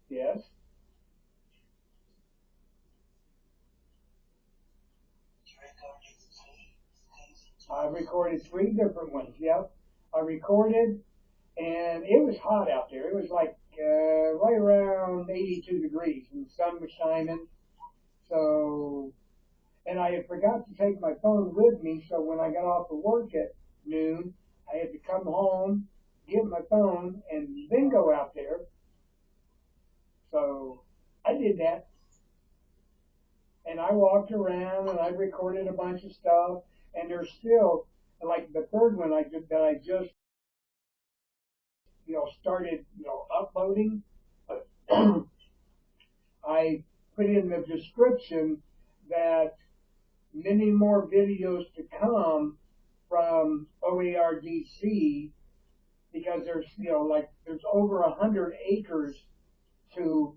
Yes. I recorded three different ones. Yep. I recorded, and it was hot out there. It was like right around 82 degrees, and the sun was shining. So, and I had forgot to take my phone with me. So when I got off of work at noon, I had to come home, get my phone, and then go out there. So I did that, and I walked around and I recorded a bunch of stuff. And there's still like the third one I did that I just started uploading. I put in the description that many more videos to come from OARDC because there's like there's over 100 acres to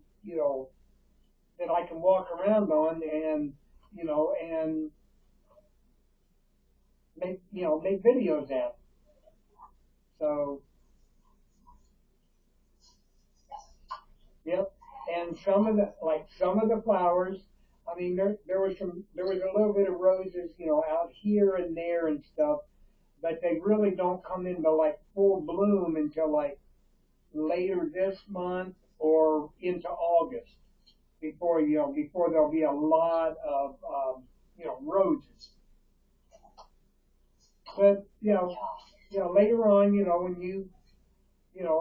that I can walk around on and and make videos at. So yep. And some of the flowers, I mean there was a little bit of roses, out here and there and stuff, but they really don't come into like full bloom until like later this month or into August before there'll be a lot of roses. But later on, when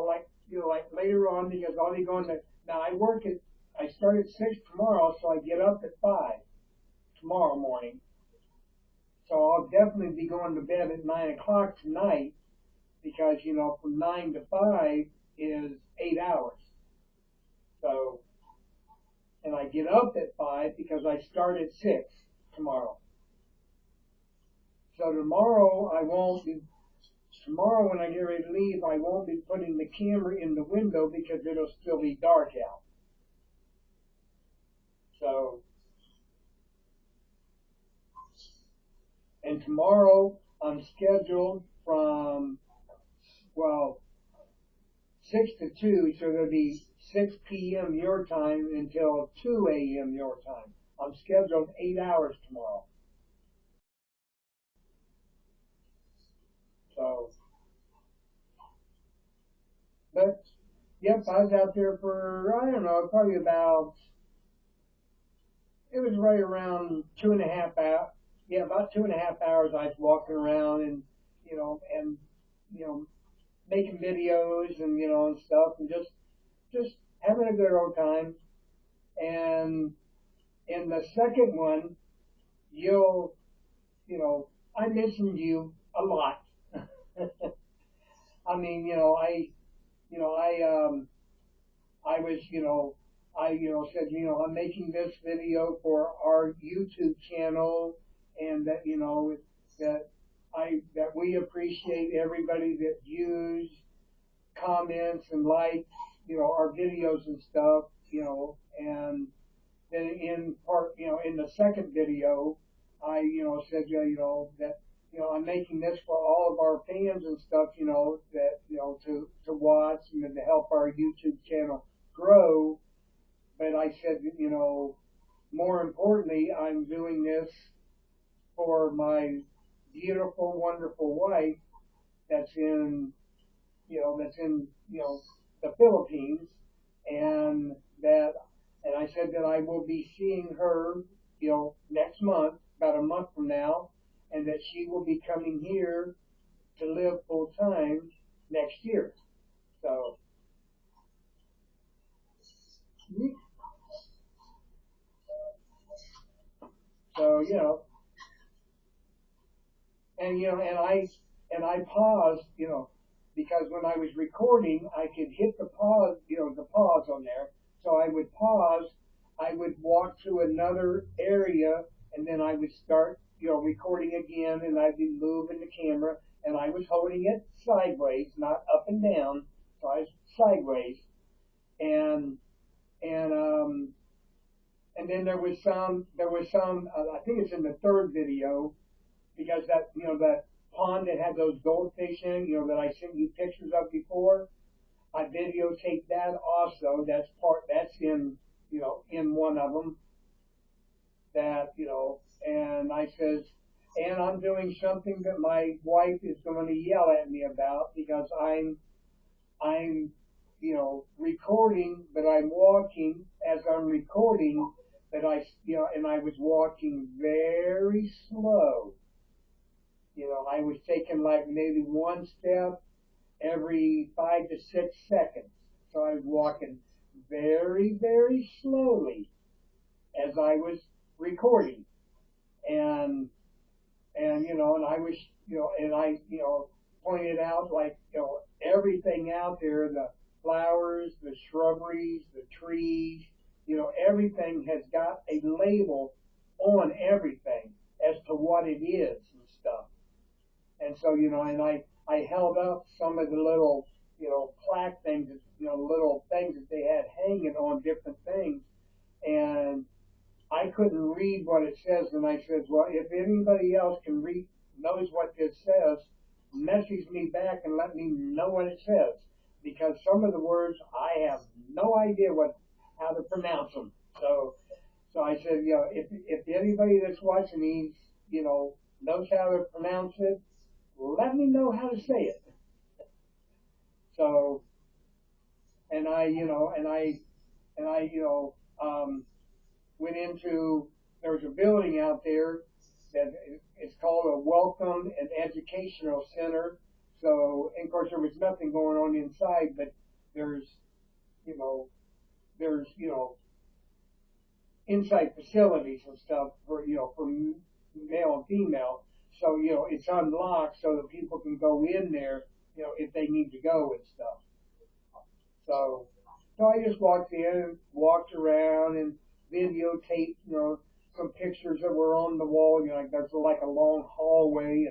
like later on because I'll be going to now I start at 6 tomorrow, so I get up at 5 tomorrow morning. So I'll definitely be going to bed at 9 o'clock tonight because from 9 to 5 is 8 hours. So and I get up at 5 because I start at 6 tomorrow. So tomorrow when I get ready to leave, I won't be putting the camera in the window because it'll still be dark out. So, and tomorrow I'm scheduled from, well, 6 to 2, so it'll be 6 p.m. your time until 2 a.m. your time. I'm scheduled 8 hours tomorrow. So, but, yep, I was out there for, I don't know, probably it was right around 2.5 hours. Yeah, about 2.5 hours I was walking around and you know, making videos and stuff and just having a good old time. And in the second one, you'll, I mentioned you a lot. I mean, I was, said, I'm making this video for our YouTube channel, and that, that that we appreciate everybody that views, comments, and likes, our videos and stuff, and then in part, in the second video, I, said, that, I'm making this for all of our fans and stuff, that, to watch and to help our YouTube channel grow. But I said, more importantly, I'm doing this for my beautiful, wonderful wife that's in, the Philippines, and that, and I said that I will be seeing her, next month, about a month from now, and that she will be coming here to live full time next year. So, so and I paused, because when I was recording, I could hit the pause, the pause on there. So I would pause, I would walk to another area, and then I would start, recording again, and I'd be moving the camera, and I was holding it sideways, not up and down. So I was sideways, and and and then there was some, I think it's in the third video because that pond that had those goldfish in it, that I sent you pictures of before. I videotaped that also. That's in, in one of them that, and I says, and I'm doing something that my wife is going to yell at me about because I'm, recording, but I'm walking as I'm recording, that and I was walking very slow. I was taking like maybe one step every 5 to 6 seconds. So I was walking very, very slowly as I was recording. And, and I was, and I, pointed out like, everything out there, the flowers, the shrubberies, the trees, everything has got a label on everything as to what it is and stuff. And so, and I held up some of the little, plaque things, little things that they had hanging on different things. And I couldn't read what it says. And I said, well, if anybody else can read, knows what this says, message me back and let me know what it says. Because some of the words, I have no idea how to pronounce them. So I said, if anybody that's watching these, knows how to pronounce it, let me know how to say it. So, and I, went into, there's a building out there that it's called a Welcome and Educational Center. So, and of course, there was nothing going on inside, but there's, you know, there's, inside facilities and stuff for male and female. So, it's unlocked so that people can go in there, if they need to go and stuff. So, so I just walked in, walked around, and videotaped, some pictures that were on the wall. Like there's like a long hallway,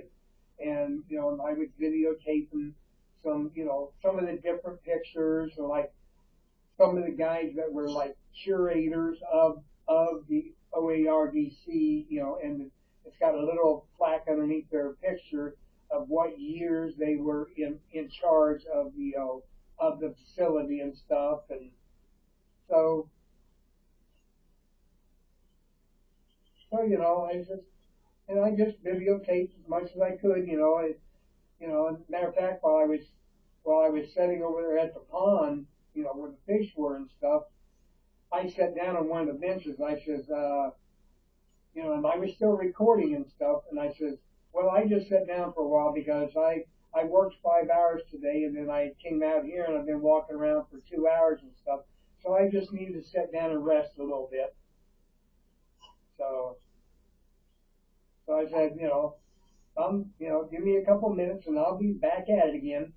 and and I was videotaping some of the different pictures, and like some of the guys that were like curators of the OARDC, and it's got a little plaque underneath their picture of what years they were in charge of of the facility and stuff. And so I just videotaped as much as I could. Matter of fact, while I was sitting over there at the pond, where the fish were and stuff, I sat down on one of the benches. And I says, and I was still recording and stuff. And I says, well, I just sat down for a while because I worked 5 hours today, and then I came out here and I've been walking around for 2 hours and stuff. So I just needed to sit down and rest a little bit. So, so I said, give me a couple minutes and I'll be back at it again.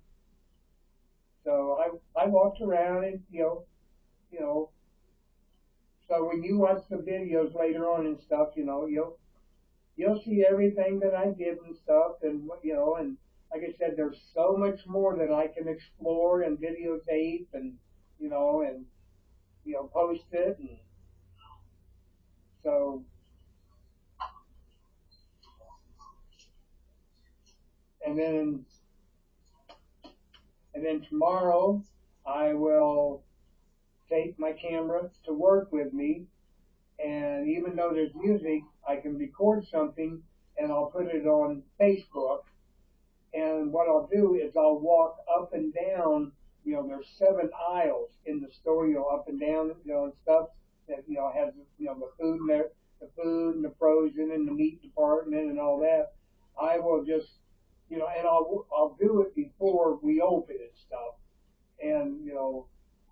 So I walked around and, you know, so when you watch the videos later on and stuff, you'll see everything that I did and stuff, and and like I said, there's so much more that I can explore and videotape, and and post it, and so and then tomorrow I will take my camera to work with me, and even though there's music, I can record something and I'll put it on Facebook. And what I'll do is I'll walk up and down. There's 7 aisles in the store. Up and down, and stuff that has the food and the frozen and the meat department and all that. I will just and I'll do it before we open and stuff. And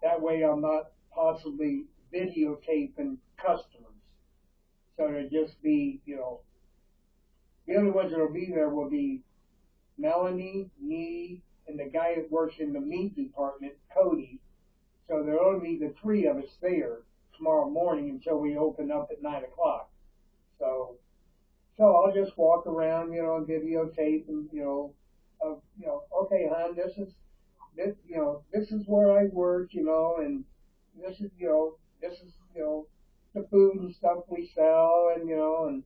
that way I'm not possibly videotaping customers. So it'll just be the only ones that'll be there will be Melanie, me, and the guy that works in the meat department, Cody. So there'll only be the three of us there tomorrow morning until we open up at 9 o'clock. So, I'll just walk around, and videotape, and okay, hon, this is where I work, and this is the food and stuff we sell, and and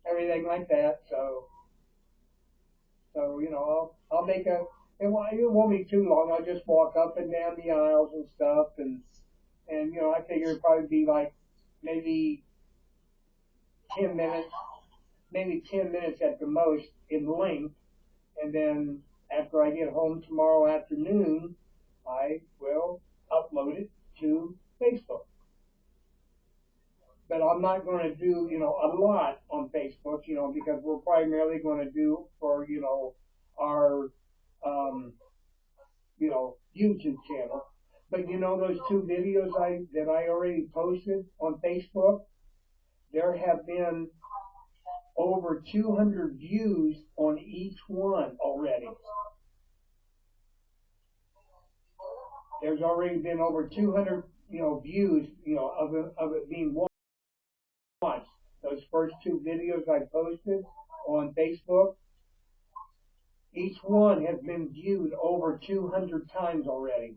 everything like that. So, So, I'll make it won't be too long. I'll just walk up and down the aisles and stuff, and I figure it'd probably be like maybe 10 minutes, maybe 10 minutes at the most in length, and then after I get home tomorrow afternoon, I will upload it to Facebook. But I'm not going to do, a lot on Facebook, because we're primarily going to do for, our, um, YouTube channel. But those two videos that I already posted on Facebook, there have been over 200 views on each one already. There's already been over 200, views, of it being watched. Those first two videos I posted on Facebook, each one has been viewed over 200 times already.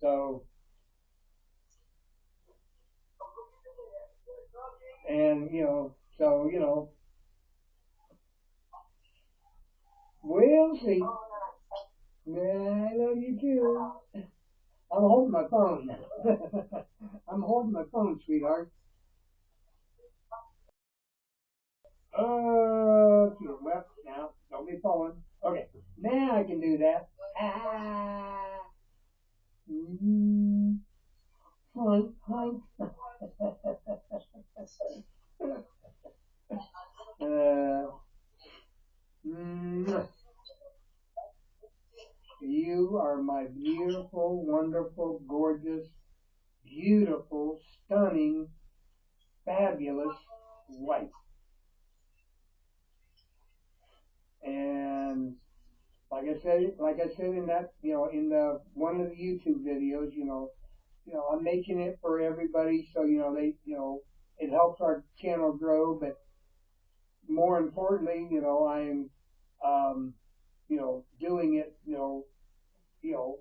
So, and we'll see. Yeah, I love you too. I'm holding my phone. I'm holding my phone, sweetheart. Well, now, don't be falling. Okay, now I can do that. Ah, mm, hi, hi. uh, mm, you are my beautiful, wonderful, gorgeous, beautiful, stunning, fabulous wife. And like I said in that, in the one of the YouTube videos, I'm making it for everybody, so it helps our channel grow. But more importantly, I'm, doing it, you know,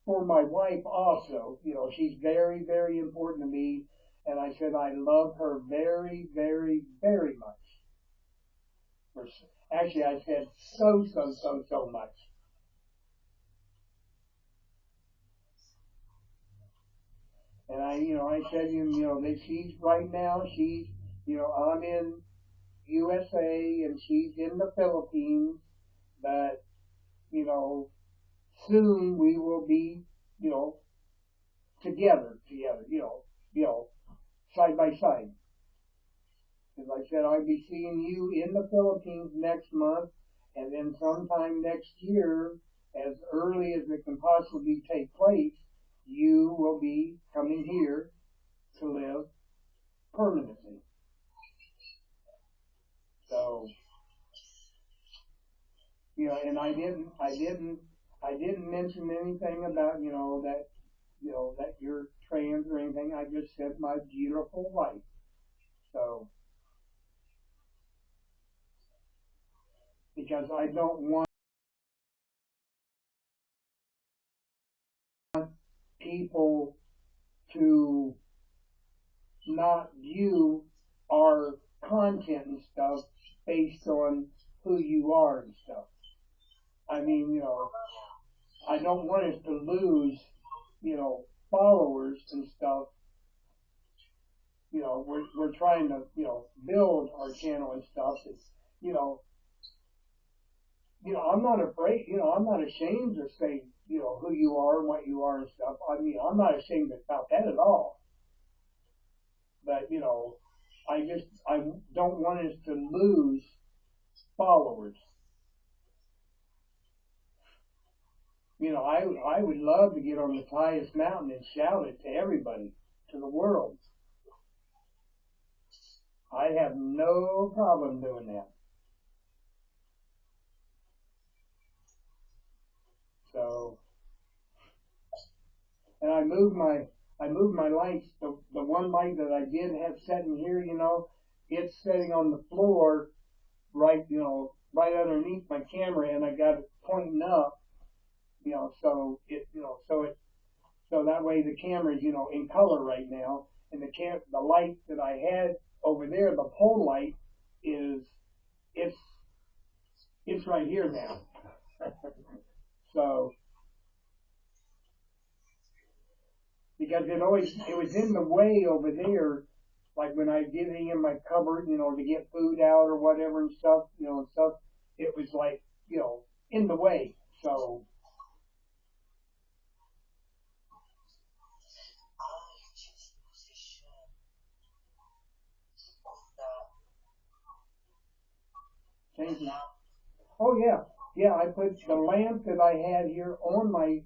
for my wife also. She's very, very important to me, and I said I love her very, very, very much. Actually, I said so, so, so, so much. And I said, that she's right now, I'm in USA and she's in the Philippines, but, you know, soon we will be, you know, together, side by side. As I said, I'll be seeing you in the Philippines next month, and then sometime next year, as early as it can possibly take place, you will be coming here to live permanently. So, and I didn't mention anything about, that you're trans or anything. I just said my beautiful wife. So, because I don't want people to not view our content and stuff based on who you are and stuff. I mean, I don't want us to lose, followers and stuff. We're trying to, build our channel and stuff. It's, I'm not afraid, I'm not ashamed to say, who you are and what you are and stuff. I mean, I'm not ashamed about that at all. But, I don't want us to lose followers. I would love to get on the highest mountain and shout it to everybody, to the world. I have no problem doing that. So, and I moved my lights. The one light that I did have setting here, it's sitting on the floor, right, right underneath my camera, and I got it pointing up, so that way the camera's, in color right now, and the light that I had over there, the pole light is it's it's right here now. So because it was in the way over there, like when I get it in my cupboard, to get food out or whatever and stuff, and stuff, it was like, in the way. So thank you. Oh yeah, yeah. I put the lamp that I had here on my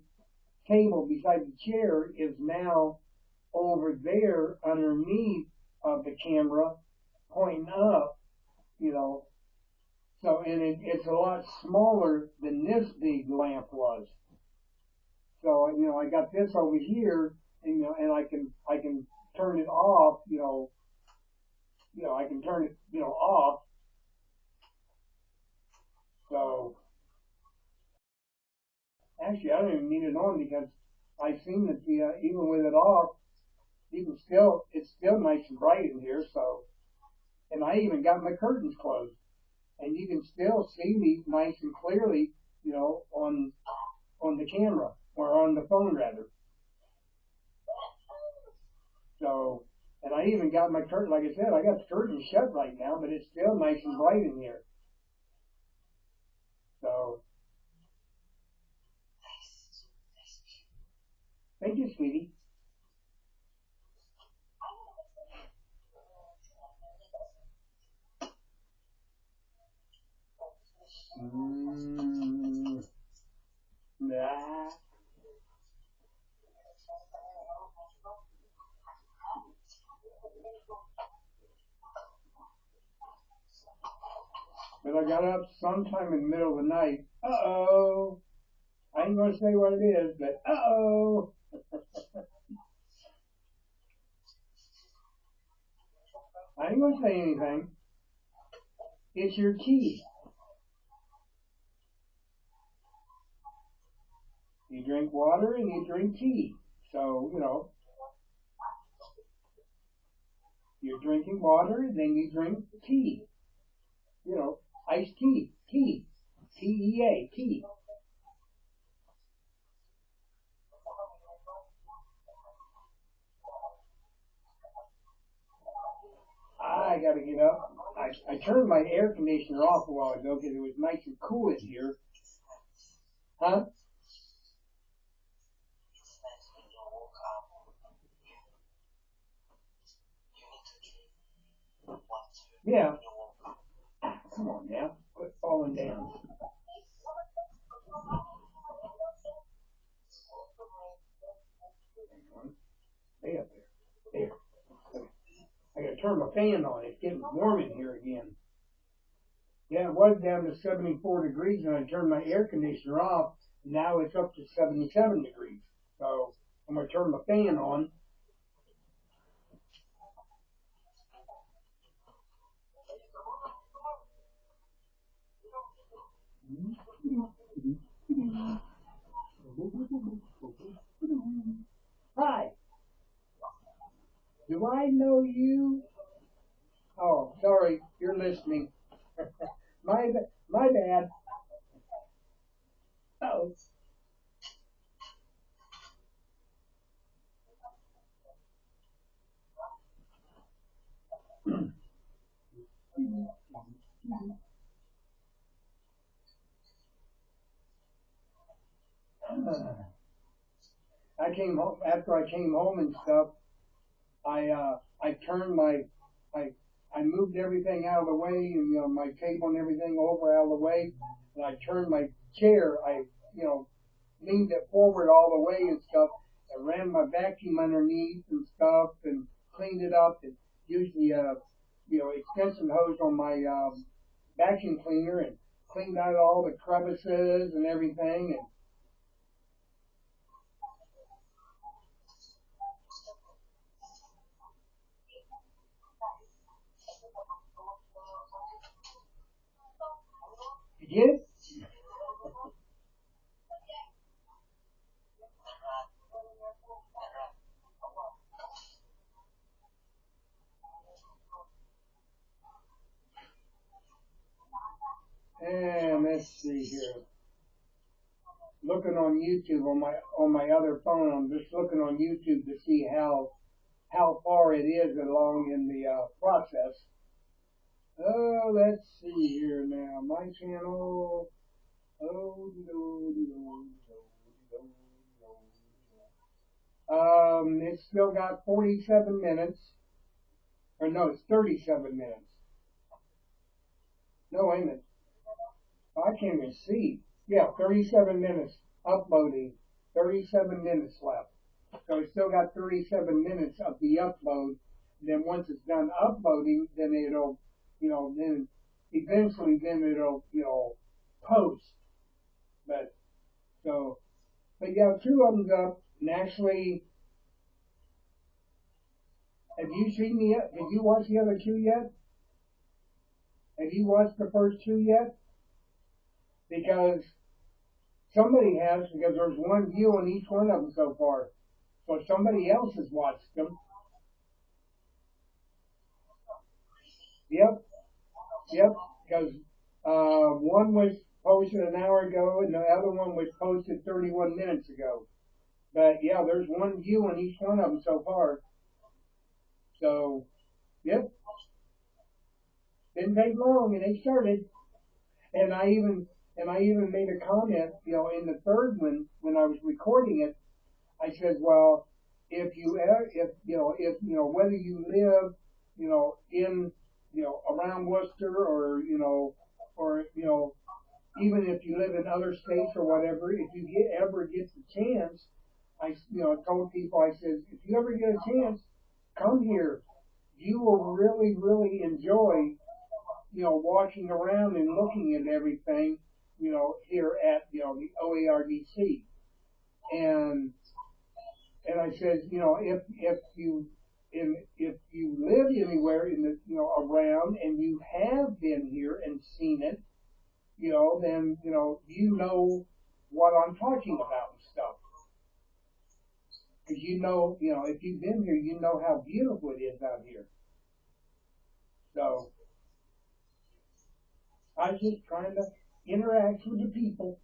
table beside the chair is now over there underneath of the camera, pointing up. You know, so and it's a lot smaller than this big lamp was. So I got this over here, and and I can turn it off. I can turn it off. So actually, I don't even need it on because I seen that even with it off, it's still nice and bright in here. So and I even got my curtains closed, and you can still see me nice and clearly, on the camera or on the phone rather. So, and I even got my curtain, like I said, I got the curtain shut right now, but it's still nice and bright in here. So, thank you, sweetie. Mm, nah. But I got up sometime in the middle of the night. Uh-oh. I ain't gonna say what it is, but uh-oh. I ain't gonna say anything. It's your tea. You drink water and you drink tea. So, you're drinking water, then you drink tea. Iced tea, tea, T-E-A, tea. I gotta get up. I turned my air conditioner off a while ago because it was nice and cool in here. Huh? Yeah. Come on now. Quit falling down. Stay up there. There. I gotta turn my fan on. It's getting warm in here again. Yeah, it was down to 74 degrees and I turned my air conditioner off. Now it's up to 77 degrees. So I'm gonna turn my fan on. Hi. Do I know you? Oh, sorry. You're listening. My bad. Oh. I came home after I came home and stuff. I turned I I moved everything out of the way and my table and everything over out of the way, and I turned my chair. I leaned it forward all the way and stuff, and ran my vacuum underneath and stuff, and cleaned it up, and used the extension hose on my vacuum cleaner and cleaned out all the crevices and everything. And you get it? let's see here. Looking on YouTube on my other phone. I'm just looking on YouTube to see how far it is along in the process. Oh, let's see here now. My channel. Oh, it's still got 47 minutes. Or no, it's 37 minutes. No, wait a minute. I can't even see. Yeah, 37 minutes uploading. 37 minutes left. So it's still got 37 minutes of the upload. Then once it's done uploading, then it'll, then eventually then it'll, post. But so, but yeah, two of them's up. And actually, have you seen did you watch the other two yet? Have you watched the first two yet? Because somebody has, because there's one view on each one of them so far. So somebody else has watched them. Yep, yep. Because one was posted an hour ago, and the other one was posted 31 minutes ago. But yeah, there's one view on each one of them so far. So, yep, didn't take long, and they started. And I even made a comment, in the third one when I was recording it. I said, well, whether you live, in, around Worcester or, even if you live in other states or whatever, if you ever get the chance, told people, I said, if you ever get a chance, come here. You will really, really enjoy, walking around and looking at everything, here at, the OARDC. And I said, if you live anywhere in the, around and you have been here and seen it, then, you know what I'm talking about and stuff. Because if you've been here, you know how beautiful it is out here. So I was just trying to interact with the people.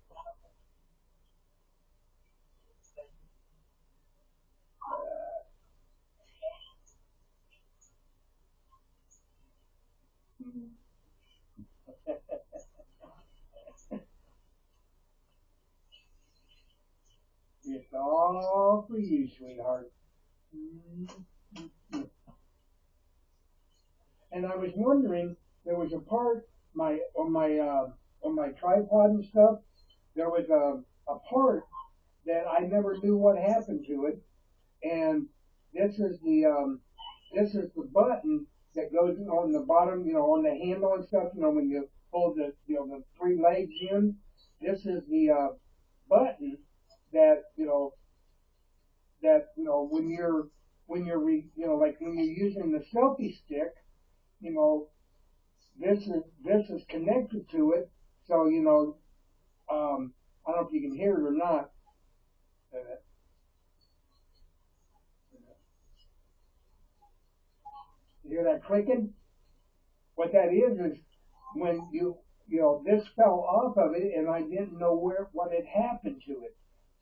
It's all for you, sweetheart. And I was wondering, there was a part on my tripod and stuff. There was a part that I never knew what happened to it, and this is the button that goes on the bottom, on the handle and stuff. When you hold the three legs in. This is the button that like when you're using the selfie stick, you know, this is connected to it. So I don't know if you can hear it or not. You hear that clicking? What that is when this fell off of it, and I didn't know what had happened to it.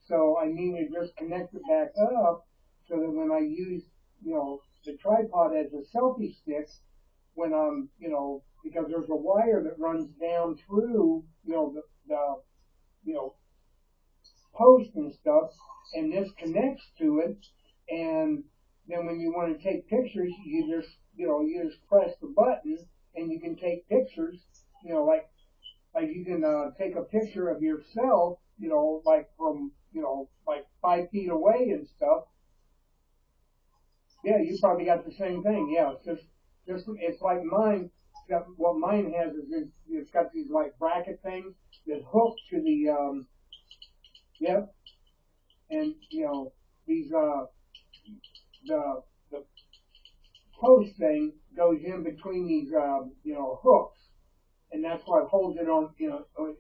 So I mean, it just connected back up, so that when I use the tripod as a selfie stick, when I'm because there's a wire that runs down through the you know post and stuff, and this connects to it, and then when you want to take pictures, you just press the button, and you can take pictures, like you can take a picture of yourself, like from like 5 feet away and stuff. Yeah, you probably got the same thing. Yeah, it's just it's like mine. What mine has is it's got these like bracket things that hook to the yep, and these the post thing goes in between these hooks, and that's what holds it on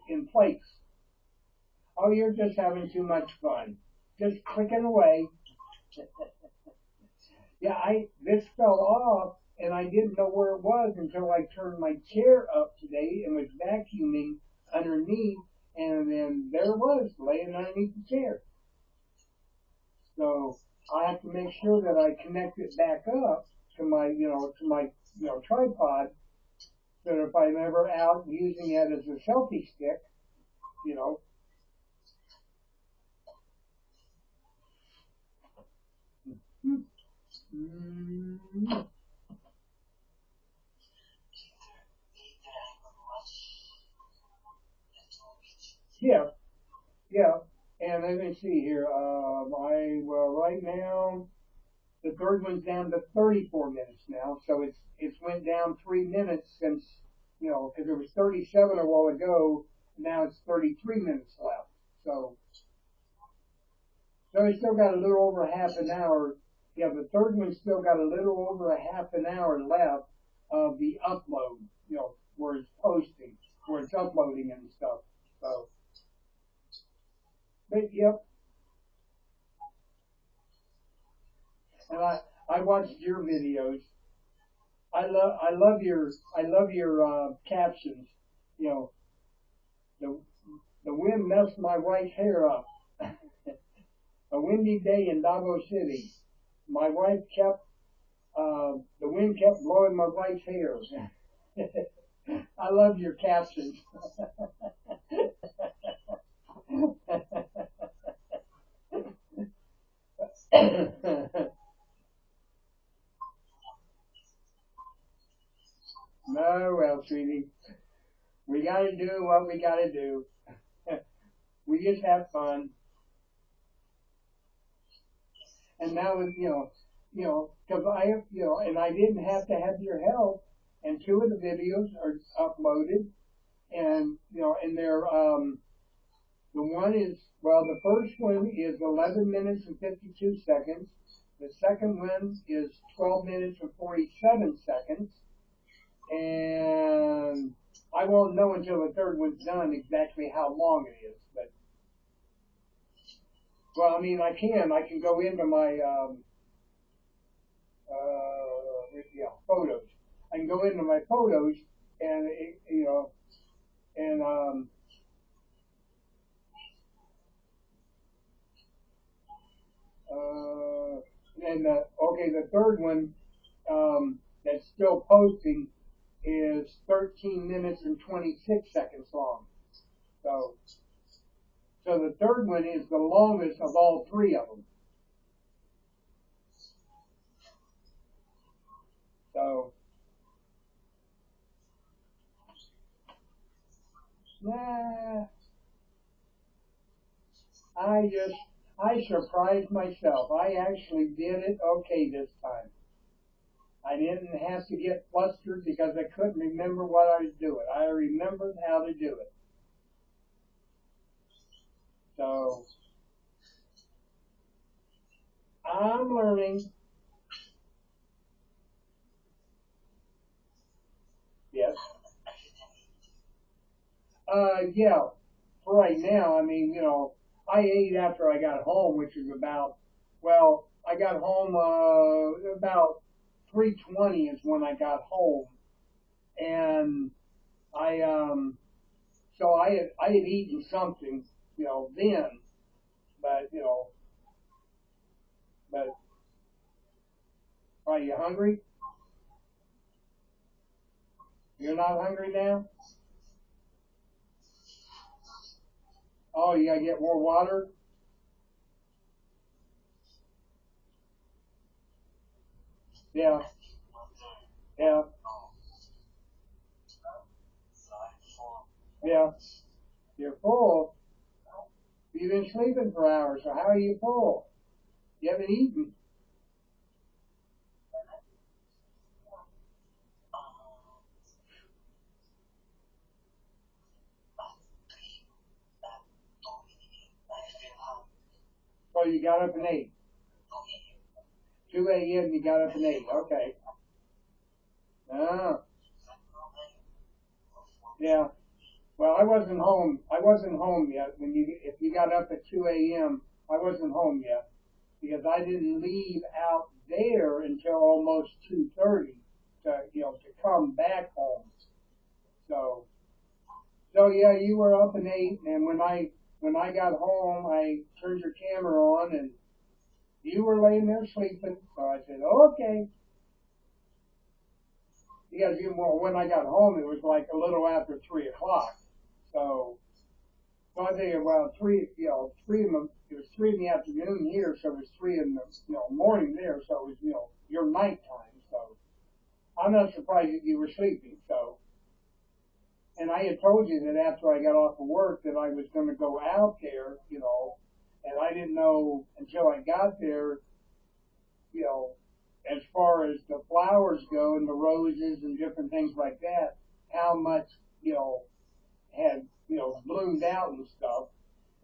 in place. Oh, you're just having too much fun, just clicking away. Yeah, this fell off, and I didn't know where it was until I turned my chair up today and was vacuuming underneath, and then there it was laying underneath the chair. So I have to make sure that I connect it back up to my, tripod, so that if I'm ever out using it as a selfie stick, you know, mm, yeah, yeah. And let me see here. Right now the third one's down to 34 minutes now, so it's went down 3 minutes since, because it was 37 a while ago. Now it's 33 minutes left. So we still got a little over half an hour. Yeah, the third one's still got a little over a half an hour left of the upload, where it's posting, where it's uploading and stuff. So, but yep, and I watched your videos. I love your captions. You know, the the wind messed my wife's hair up. A windy day in Davos City. My wife kept the wind kept blowing my wife's hair. I love your captions. No, well, sweetie, we got to do what we got to do. We just have fun, and now because and I didn't have to have your help, and two of the videos are uploaded, and and they're the one is the first one is 11 minutes and 52 seconds. The second one is 12 minutes and 47 seconds, and I won't know until the third one's done exactly how long it is, but well, I mean, I can go into my photos. I can go into my photos and and uh, okay, the third one that's still posting is 13 minutes and 26 seconds long. So so the third one is the longest of all three of them. So nah, I just I surprised myself. I actually did it okay this time. I didn't have to get flustered because I couldn't remember what I was doing. I remembered how to do it. So I'm learning. Yes. Yeah. For right now, I mean, I ate after I got home, which is I got home about 3:20 is when I got home, and I so I had eaten something, then, but but are you hungry? You're not hungry now? Oh, you gotta get more water? Yeah, yeah, yeah. You're full. You've been sleeping for hours, so how are you full? You haven't eaten. So you got up and ate. 2 a.m. you got up and ate. Okay. Ah, yeah. Well, I wasn't home. I wasn't home yet. If you got up at 2 a.m., I wasn't home yet because I didn't leave out there until almost 2:30 to come back home. So So yeah, you were up and ate, and when I got home, I turned your camera on, and you were laying there sleeping. So I said, okay. Because well, when I got home, it was like a little after 3 o'clock. So, so I think about three, three in the it was 3 in the afternoon here, so it was 3 in the morning there. So it was your nighttime. So I'm not surprised that you were sleeping. So, and I had told you that after I got off of work that I was going to go out there, and I didn't know until I got there, you know, as far as the flowers go and the roses and different things like that, how much, had, bloomed out and stuff.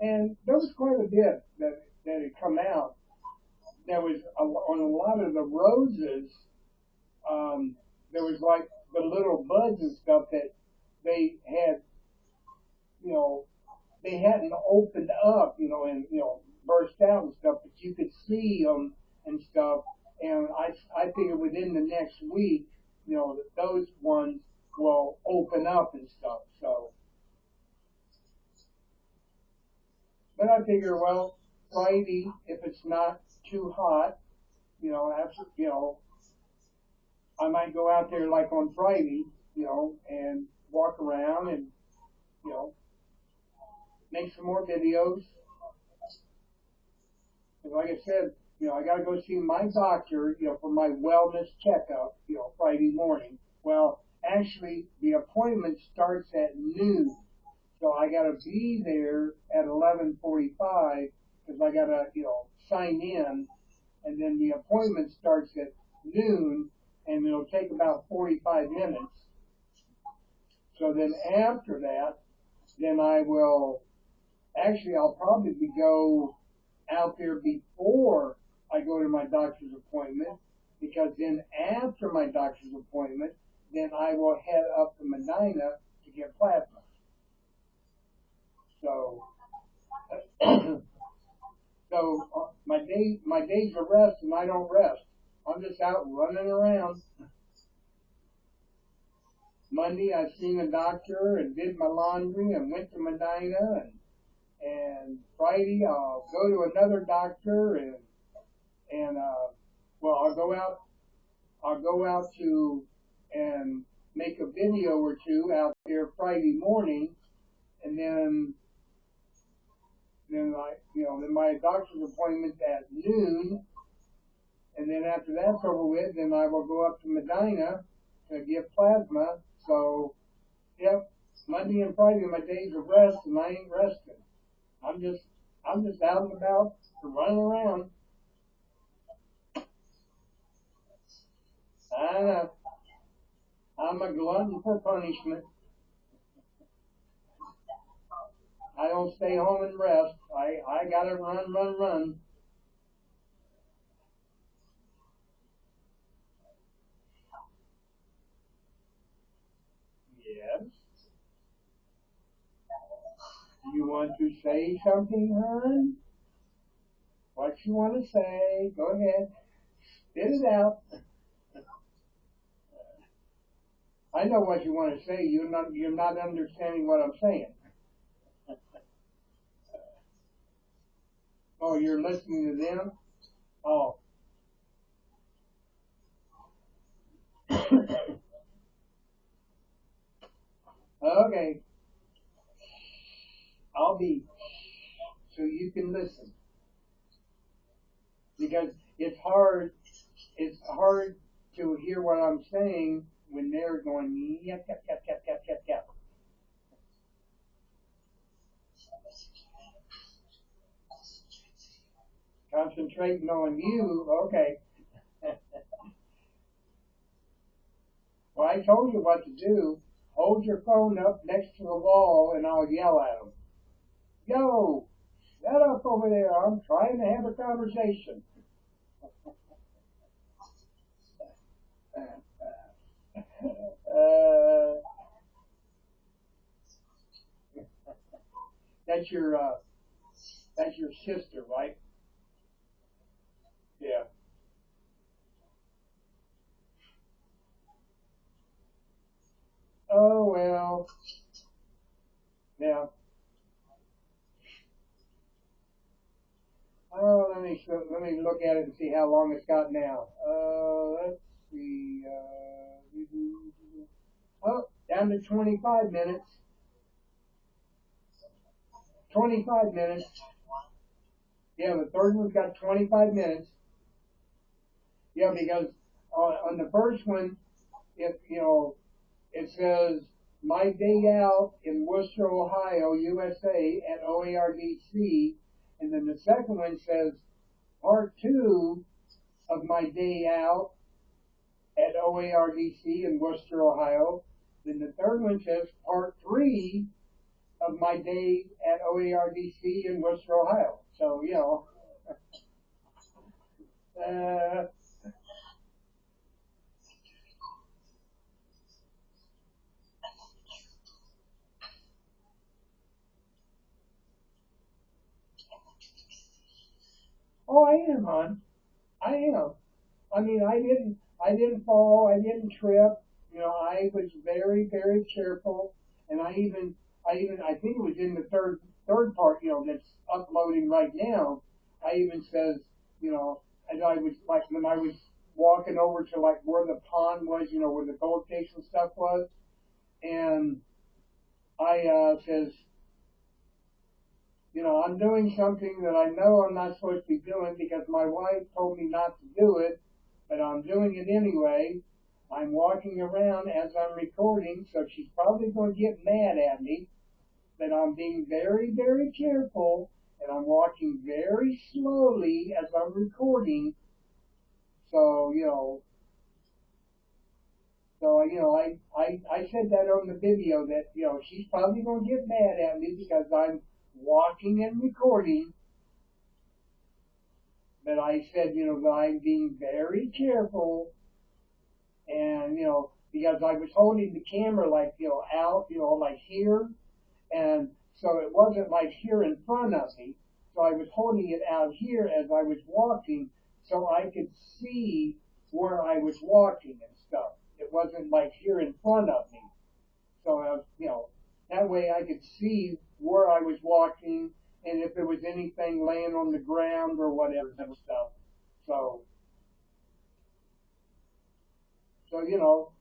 And there was quite a bit that had come out. There was on a lot of the roses, um, there was like the little buds and stuff that they had, you know, they hadn't opened up, and burst out and stuff, but you could see them and stuff. And I figure within the next week, that those ones will open up and stuff. So, but I figure, well, Friday, if it's not too hot, after, I might go out there like on Friday, and walk around and, you know, make some more videos. And like I said, I got to go see my doctor, for my wellness checkup, Friday morning. Well, actually, the appointment starts at noon, so I got to be there at 11:45 because I got to, sign in, and then the appointment starts at noon, and it'll take about 45 minutes. So then after that, then I will actually I'll probably go out there before I go to my doctor's appointment because then after my doctor's appointment, then I will head up to Medina to get plasma. So, my days of rest and I don't rest. I'm just out running around. Monday I seen a doctor and did my laundry and went to Medina and Friday I'll go to another doctor and well I'll go out to and make a video or two out there Friday morning, and then my doctor's appointment at noon, and then after that's over with, then I will go up to Medina to give plasma. So, yep, Monday and Friday are my days of rest, and I ain't resting. I'm just I'm just out and about running around. I know. I'm a glutton for punishment. I don't stay home and rest. I gotta run, run, run. Yes. You want to say something, hon? What you want to say? Go ahead. Spit it out. I know what you want to say. You're not understanding what I'm saying. Oh, you're listening to them? Oh, okay. I'll be so you can listen because it's hard to hear what I'm saying when they're going yep yep yep yep yep yep yep. Concentrating on you. Okay. Well, I told you what to do. Hold your phone up next to the wall, and I'll yell at them. Yo, shut up over there. I'm trying to have a conversation. Uh, that's your that's your sister, right? Yeah. Oh well. let me look at it and see how long it's got now. Let's see. Oh, down to 25 minutes. 25 minutes. Yeah, the third one's got 25 minutes. Yeah, because on the first one, it says my day out in Worcester, Ohio, USA at OARDC, and then the second one says part two of my day out at OARDC in Worcester, Ohio. Then the third one says part three of my day at OARDC in Worcester, Ohio. So, uh, oh, I am, hon. I am. I mean, I didn't fall, I didn't trip. I was very, very careful, and I think it was in the third part, that's uploading right now. I even says, as I was like when I was walking over to like where the pond was, where the goldfish and stuff was, and I says, I'm doing something that I know I'm not supposed to be doing because my wife told me not to do it, but I'm doing it anyway. I'm walking around as I'm recording, so she's probably going to get mad at me, but I'm being very, very careful, and I'm walking very slowly as I'm recording. So, I said that on the video that, she's probably going to get mad at me because I'm walking and recording. But I said, that I'm being very careful, and, because I was holding the camera like, out, like here, and so it wasn't like here in front of me. So I was holding it out here as I was walking, so I could see where I was walking and stuff. It wasn't like here in front of me. So I was, that way I could see where I was walking and if there was anything laying on the ground or whatever and stuff. So, so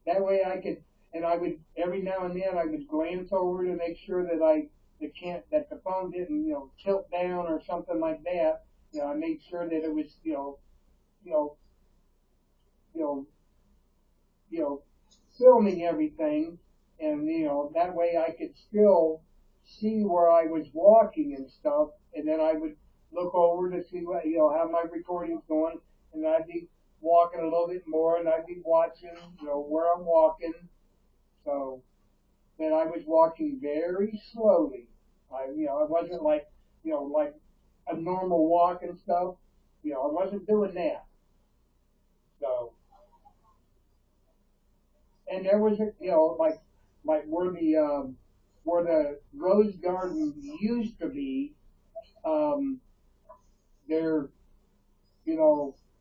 that way I could, and I would every now and then I would glance over to make sure that that the phone didn't, tilt down or something like that. I made sure that it was, you know, you know, you know, filming everything, and that way I could still see where I was walking and stuff, and then I would look over to see what how my recording's going, and I'd be walking a little bit more, and I'd be watching where I'm walking, so then I was walking very slowly. I wasn't like like a normal walk and stuff. I wasn't doing that. So and there was a like where the rose garden used to be. Um, there,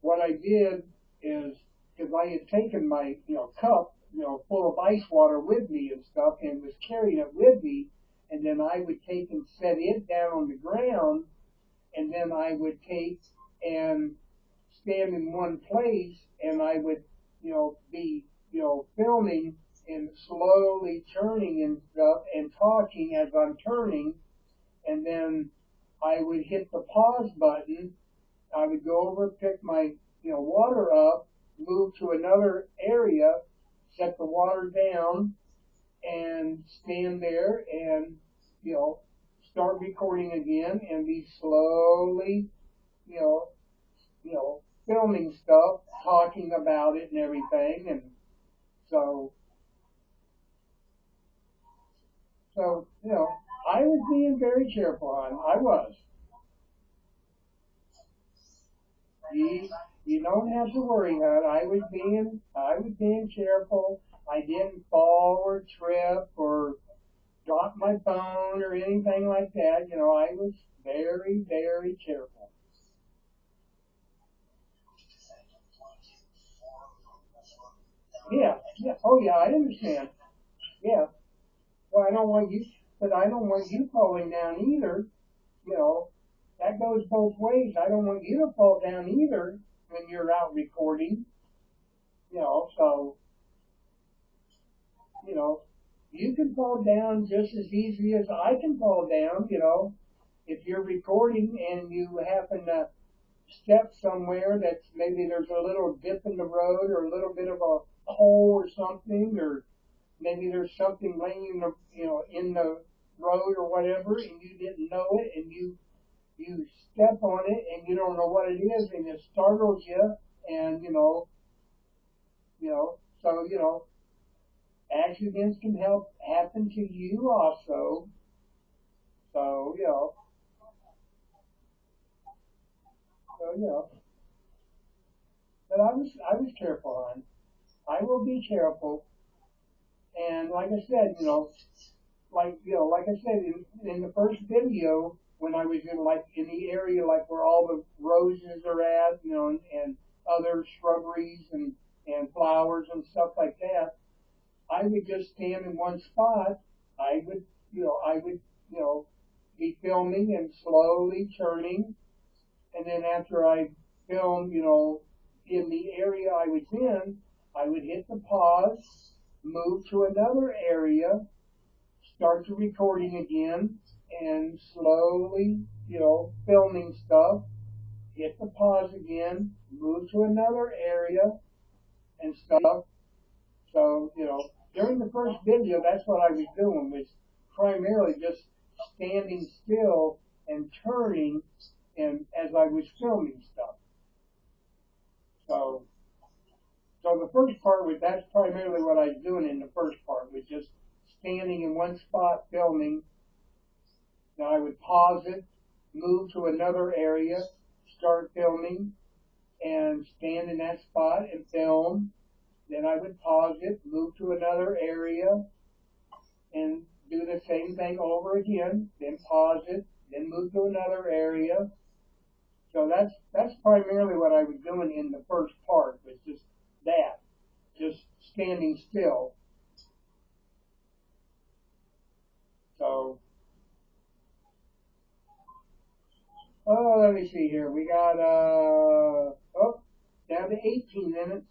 what I did is because I had taken my cup full of ice water with me and stuff, and was carrying it with me, and then I would take and set it down on the ground, and then I would take and stand in one place, and I would, be, filming and slowly turning and stuff and talking as I'm turning, and then I would hit the pause button. I would go over, pick my, water up, move to another area, set the water down, and stand there and, you know, start recording again and be slowly, you know, filming stuff, talking about it and everything. And so, I was being very careful on. I was. You, you don't have to worry, hon. I was being careful. I didn't fall or trip or drop my phone or anything like that. I was very, very careful. Yeah, yeah. Oh, yeah. I understand. Yeah. Well, I don't want you, but I don't want you falling down either. You know. that goes both ways. I don't want you to fall down either when you're out recording, so, you know, you can fall down just as easy as I can fall down. If you're recording and you happen to step somewhere that's maybe there's a little dip in the road or a little bit of a hole or something, or maybe there's something laying in the road or whatever, and you didn't know it, and you step on it and you don't know what it is, and it startles you, and so accidents can help happen to you also. So so but I was careful, hon. I will be careful, and like I said, like I said in the first video when I was in the area like where all the roses are at, and other shrubberies and flowers and stuff like that, I would just stand in one spot. I would be filming and slowly turning, and then after I filmed, in the area I was in, I would hit the pause, move to another area, start the recording again, and slowly, filming stuff, hit the pause again, move to another area and stuff. So, during the first video, that's what I was doing, was primarily just standing still and turning and as I was filming stuff. So, so the first part was, that's primarily what I was doing in the first part, was just standing in one spot filming. Then I would pause it, move to another area, start filming, and stand in that spot and film. Then I would pause it, move to another area, and do the same thing over again. Then pause it, then move to another area. So that's primarily what I was doing in the first part, was just that, just standing still. So, let me see here. We got down to 18 minutes.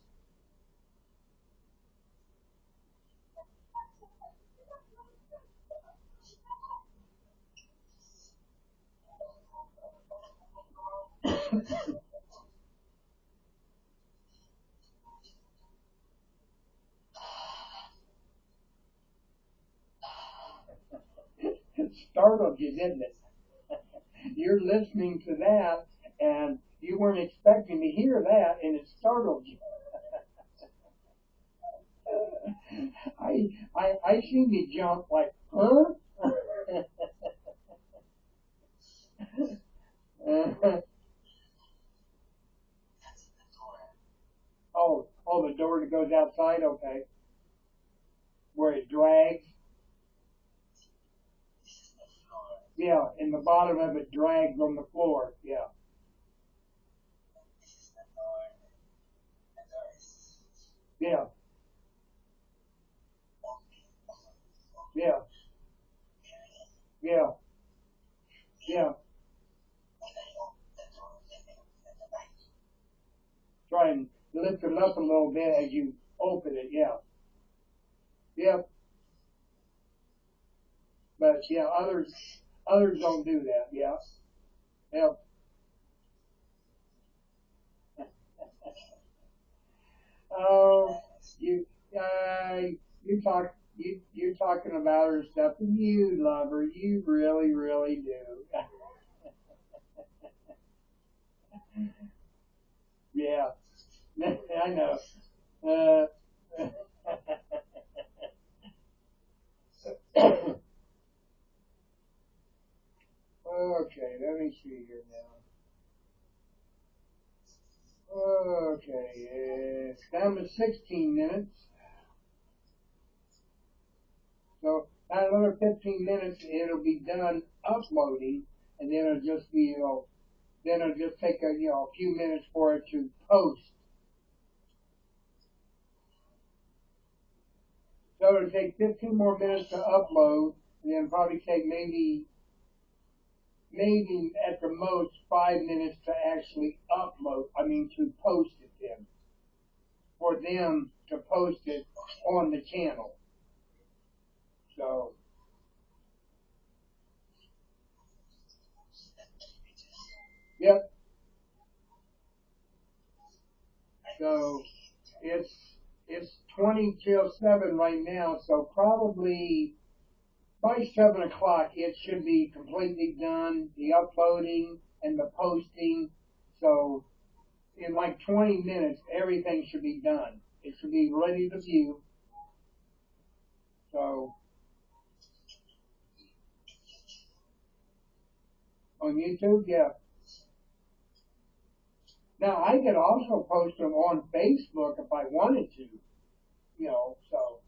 It startled you, didn't it? You're listening to that, and you weren't expecting to hear that, and it startled you. I seen you jump like, huh? Oh, the door that goes outside. Okay, where it drags. Yeah, and the bottom of it drags on the floor. Yeah, yeah, yeah, yeah, yeah. Try and lift it up a little bit as you open it. Yeah, yeah. But yeah, others don't do that. Yeah, yeah. Oh, you, uh, you're talking about her stuff, and you love her. You really, really do. Yeah, I know. Uh, okay, let me see here now. Okay, it's down to 16 minutes. So about another 15 minutes, it'll be done uploading, and then it'll just be, then it'll just take a few minutes for it to post. So it'll take 15 more minutes to upload, and then probably take maybe maybe at the most 5 minutes to actually upload, to post it then, for them to post it on the channel. So, yep. So it's it's 20 till 7 right now. So probably by 7 o'clock it should be completely done, the uploading and the posting. So in like 20 minutes, everything should be done. It should be ready to view. So on YouTube, yeah. Now I could also post them on Facebook if I wanted to, So,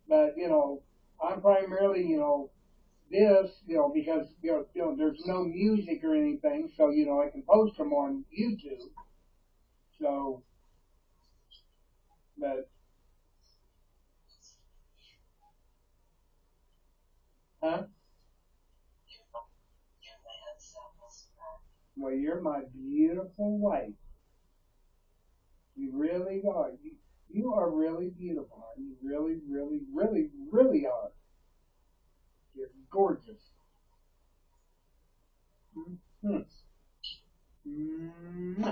but I'm primarily, this, because there's no music or anything, so I can post them on YouTube. So, but huh? Well, you're my beautiful wife. You really are. You are really beautiful. You really, really, really, really are. You're gorgeous. Mm-hmm. Mm-hmm.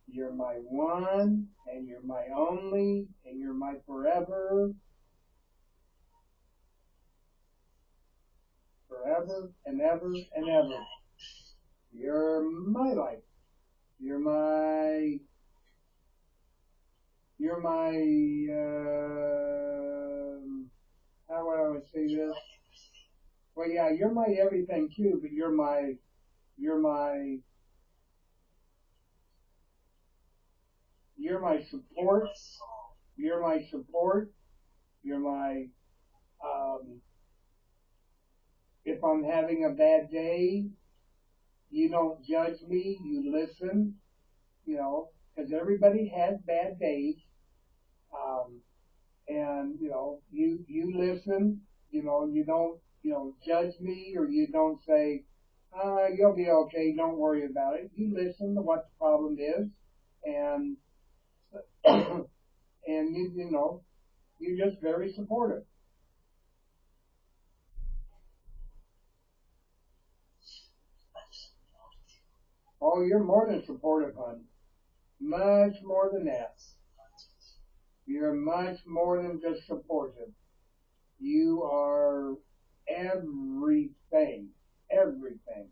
You're my one, and you're my only, and you're my forever, forever and ever and ever. You're my life. You're my, you're my, how would I would say this? Well, yeah, you're my everything too, but you're my, you're my support. You're my support. You're my, um, if I'm having a bad day, you don't judge me. You listen, because everybody has bad days. Um, and you listen, you don't judge me, or you don't say you'll be okay, don't worry about it. You listen to what the problem is, and and you're just very supportive. Oh, you're more than supportive, hon. Much more than that. You're much more than just supportive. You are everything, everything.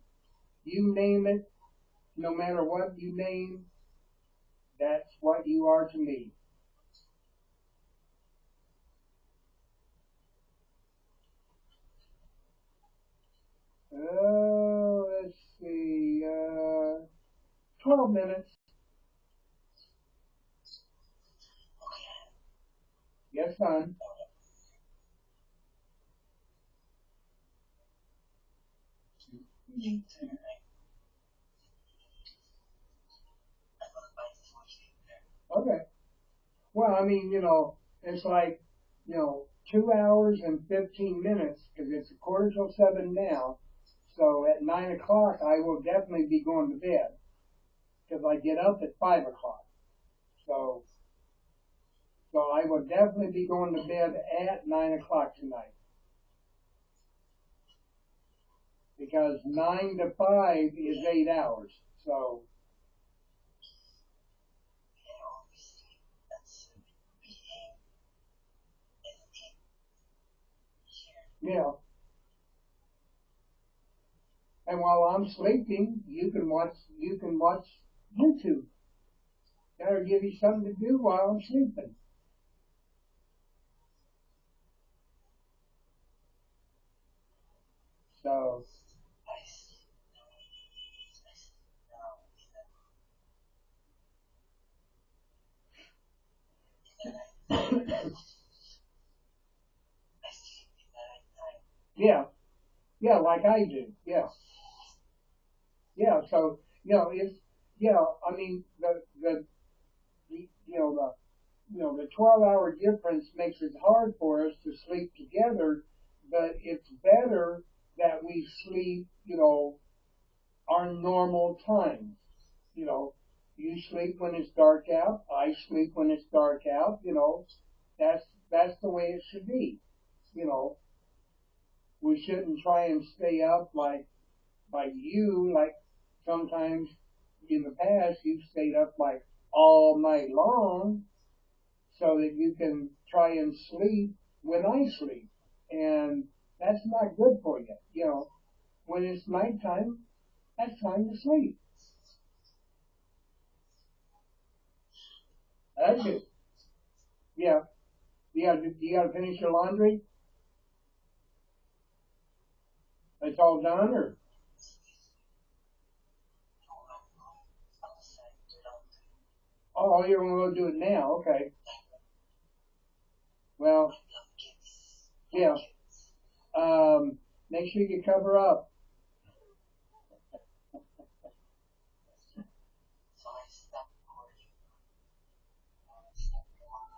You name it, no matter what you name, that's what you are to me. Let's see, 12 minutes. Yes, son. Okay. Well, it's like, 2 hours and 15 minutes because it's a quarter till 7 now. So at 9 o'clock, I will definitely be going to bed because I get up at 5 o'clock. So, so I will definitely be going to bed at 9 o'clock tonight because 9 to 5 is 8 hours. So, yeah. And while I'm sleeping, you can watch YouTube. That'll give you something to do while I'm sleeping. So yeah, yeah, like I do. Yeah, yeah. So it's yeah. I mean the the 12-hour difference makes it hard for us to sleep together, but it's better that we sleep, our normal times. You know, you sleep when it's dark out, I sleep when it's dark out, that's, that's the way it should be. You know, we shouldn't try and stay up like sometimes in the past you've stayed up like all night long so that you can try and sleep when I sleep. And that's not good for you. When it's nighttime, that's time to sleep. That's it. Yeah. You gotta finish your laundry. It's all done, or oh, you're gonna go do it now? Okay. Well, yeah. Make sure you cover up.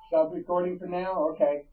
Stop recording for now. Okay.